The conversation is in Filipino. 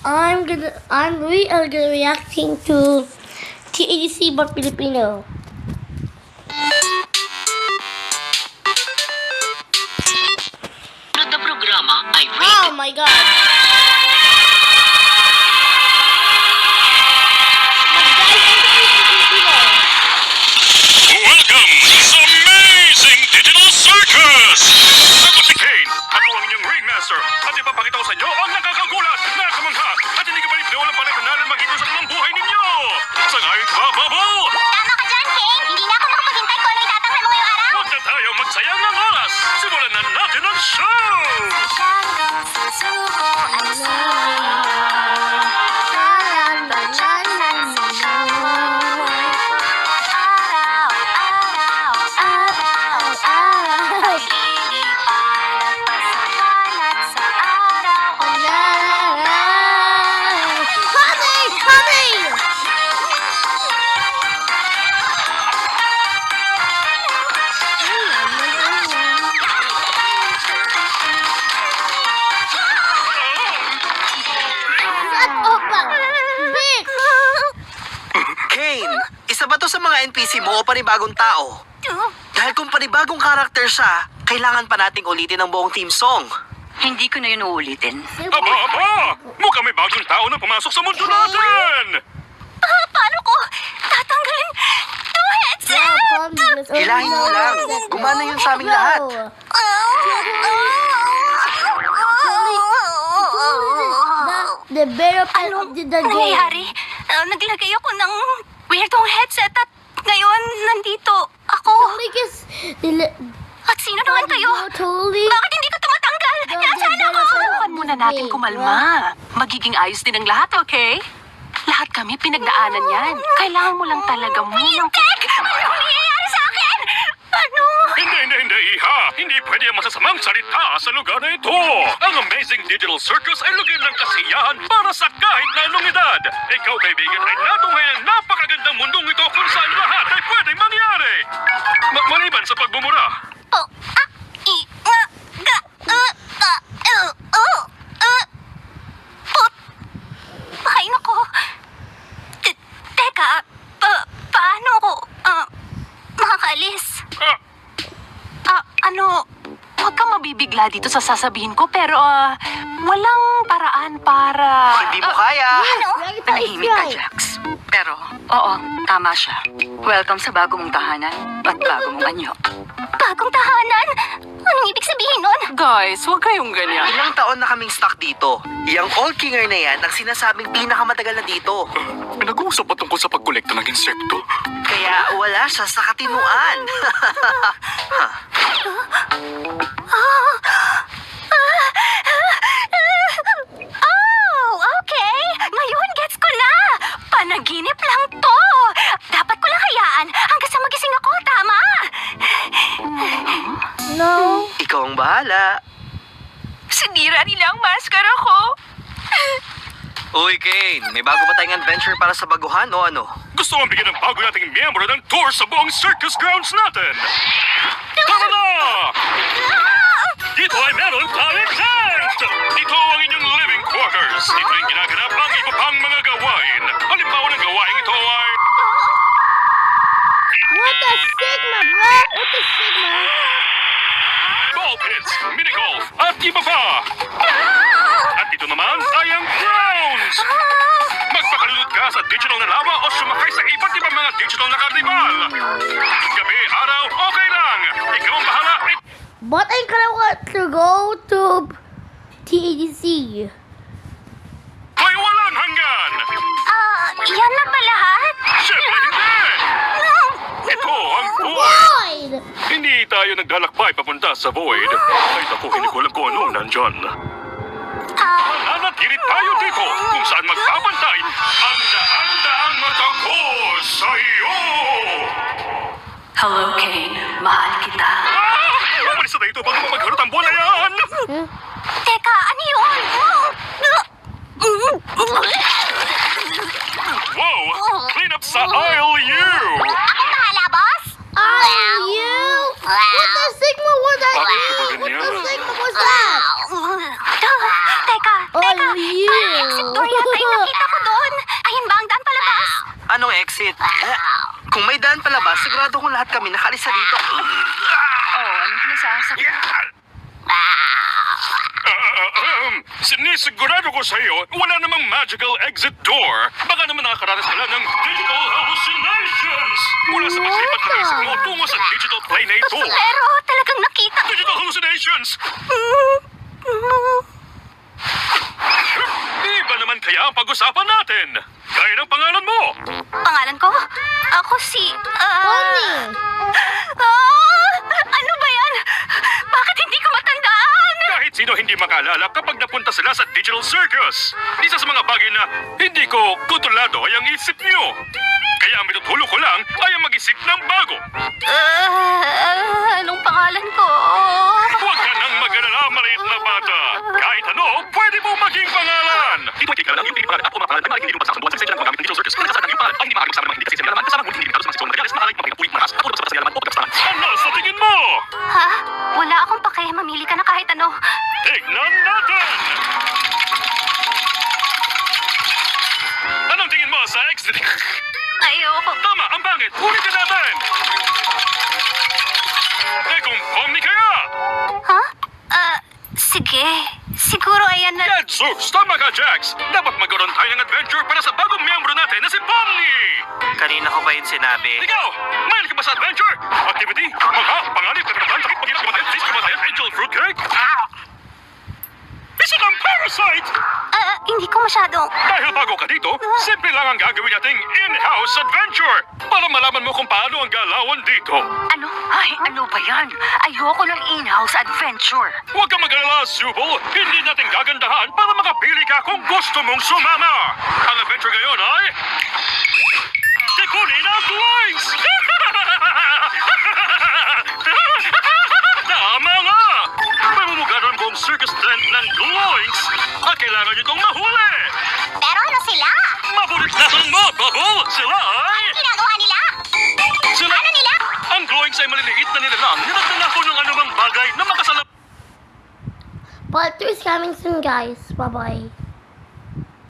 We are gonna reacting to TADC but Filipino. Sunod na programa ay Oh rated. my god! Welcome sa Amazing Digital Circus! Ako si Kane, ako ang inyong ringmaster at ipapakita ko sa inyo ang nakakagulat, nakamangha at hindi ka manipulawalang panay-panalan magiging sa ng buhay ninyo! Sangayon ka, Bubble! Tama ka dyan, King! Hindi na ako makapaghintay kung ano itatanghal mo ngayong araw! Huwag na tayo magsayang ng oras! Simulan na natin ang show! Hanggang susuko ang Kane, isa ba to sa mga NPC mo o panibagong tao? Dahil kung panibagong karakter siya, kailangan pa nating ulitin ang buong team song. Hindi ko na yun uulitin. Aba! Mukhang may bagong tao na pumasok sa mundo natin! Paano ko tatanggalin to headset? Hilahin mo lang. Gumana yun sa aming lahat. The better part Ano of the game. nangyayari? Naglagay ako ng weirdong headset at ngayon nandito ako. Because At sino naman kayo? totally Bakit hindi ko tumatanggal? Nasaan ako? Subukan muna natin kumalma. Magiging ayos din ang lahat, okay? Lahat kami pinagdaanan yan. Kailangan mo lang talaga munang... Tek! Ano nangyayari sa akin? Ano? Hindi, Iha! Hindi pwede ang masasamang salita sa lugar na ito! Ang Amazing Digital Circus ay lugar ng kasiyahan para sa kahit na anong edad! Ikaw, kaibigan, ay natunghay ang napakagandang mundong ito kung saan lahat ay pwedeng mangyari! Maliban sa pagmumura! Oh, i, nga, ga, put. Ay, nako. Teka, paano ako, makakaalis? Ano, huwag kang mabibigla dito sa sasabihin ko, pero walang paraan para... Hindi mo kaya. Manahimik ka, Jax. Pero, oo, tama siya. Welcome sa bago mong tahanan at bago mong anyo. Bagong tahanan? Anong ibig sabihin nun? Guys, huwag kayong ganyan. Ilang taon na kaming stuck dito. Yang Old Kinger na yan ang sinasabing pinakamatagal na dito. Pinag-uusap pa tungkol sa pagkolekta ng insekto? Kaya wala siya sa katinuan. Oh, okay. Ngayon gets ko na. Panaginip lang to. Dapat ko lang hayaan hanggang sa magising ako, tama? no. Ikaw ang bahala. Sinira nila ang maskara ko. Uy, Kane, may bago ba tayong adventure para sa baguhan o ano? Gusto mong bigyan ng bago nating miyembro ng tour sa buong circus grounds natin! Tara na! Dito ay meron tayong tent! Ito ang inyong living quarters. Dito rin ginaganap ang iba pang mga gawain. Halimbawa ng gawain ito ay... What the Sigma, bro? What the Sigma? ball pits, minigolf, at iba pa! At ito naman ay ang grounds! Magpakalunod ka sa digital na lawa o sumakay sa iba't ibang mga digital na karnival. Gabi, araw, okay lang. Ikaw ang bahala. But I kinda want to go to TADC. Ay walang hanggan! Yan na ba lahat? Siyempre hindi! Ito ang buhay! Void! Hindi tayo naglalakbay papunta sa void. Ay naku, hindi ko alam kung ano nandyan. Nanatilit tayo dito kung saan magbabantay ang daan-daang mata ko sa iyo! Hello, Kane. Mahal kita. Umalis na ito bago pa magharot ang buwan na yan! Teka, ano yun? Wow! Clean up sa aisle you! Ako bahala, boss? Are you? What the Sigma was that? Bakit ka ba What ganyan? the Sigma was that? Teka, Are you? exit door yata yung nakita ko doon. Ayun ba ang daan palabas? Anong exit? Kung may daan palabas, sigurado kong lahat kami nakalisa dito. Anong pinasasabi? Sinisigurado ko sa iyo, wala namang magical exit door. Baka naman nakakaranas ka lang ng digital hallucinations. Mula sa pagsipad ng isip mo tungo sa digital plainator. Pero talagang nakita ko. Digital hallucinations! Iba naman kaya ang pag-usapan natin. Gaya ng pangalan mo. Pangalan ko? Ako si... Bonnie. Ano ba yan? Bakit hindi ko matandaan? Kahit sino hindi makaalala kapag napunta sila sa digital circus. Isa sa mga bagay na hindi ko kontrolado ay ang isip niyo. Kaya ang mitutulong ko lang ay ang mag-isip ng bago. Anong pangalan ko? Huwag ka nang mag-alala, maliit na bata. Kahit ano, pwede mo maging pangalan. Dito ay kailangan yung pangalan at pumapangalan ay maaaring hindi lumabas sa buwan sa lisensya ng paggamit ng digital circus. Kung nagsasabi ng pangalan ay hindi maaaring kasama ng hindi lisensya ng kasama ng hindi sa mga materialis na alay mapagkapulit maras at tulad sa kasayalaman o pagkastalan. Ano sa tingin mo? Ha? Wala akong pake. Mamili ka na kahit ano. Tignan natin! Anong tingin mo sa exit? Ayoko. Tama, ang pangit. Ulitin natin! Kung Omni kaya! Ha? Sige. Siguro ayan na... Gadzooks! Tama ka, Jax! Dapat magkaroon tayo ng adventure para sa bagong miyembro natin na si Pomni! Kanina ko ba yun sinabi? Ikaw! Mahilig ka ba sa adventure? Activity? Magha? Panganib? Katatapan? Takip? Pagkirap? Kumatayan? Fish? Kumatayan? Angel fruitcake? Isa kang parasite! Hindi ko masyado... Dahil bago ka dito, simple lang ang gagawin nating in-house adventure para malaman mo kung paano ang galawan dito. Ano? Ay, ano ba yan? Ayoko ng in-house adventure. Huwag kang mag-alala, Zubul. Hindi natin gagandahan para makapili ka kung gusto mong sumama. Ang adventure ngayon ay... Tikunin ang Gloinks! Tama nga! Mamumugaran ko ang circus tent ng Gloinks at kailangan nyo itong mahuli! Pero ano sila? Mabulit natin mo, Bubble! Sila ay... Ginagawa nila? Sila... Ano nila? Ang Gloinks ay maliliit na nilalang. Ninagdala ko ng anumang bagay na makasalap... Part 2 is coming soon, guys. Bye-bye.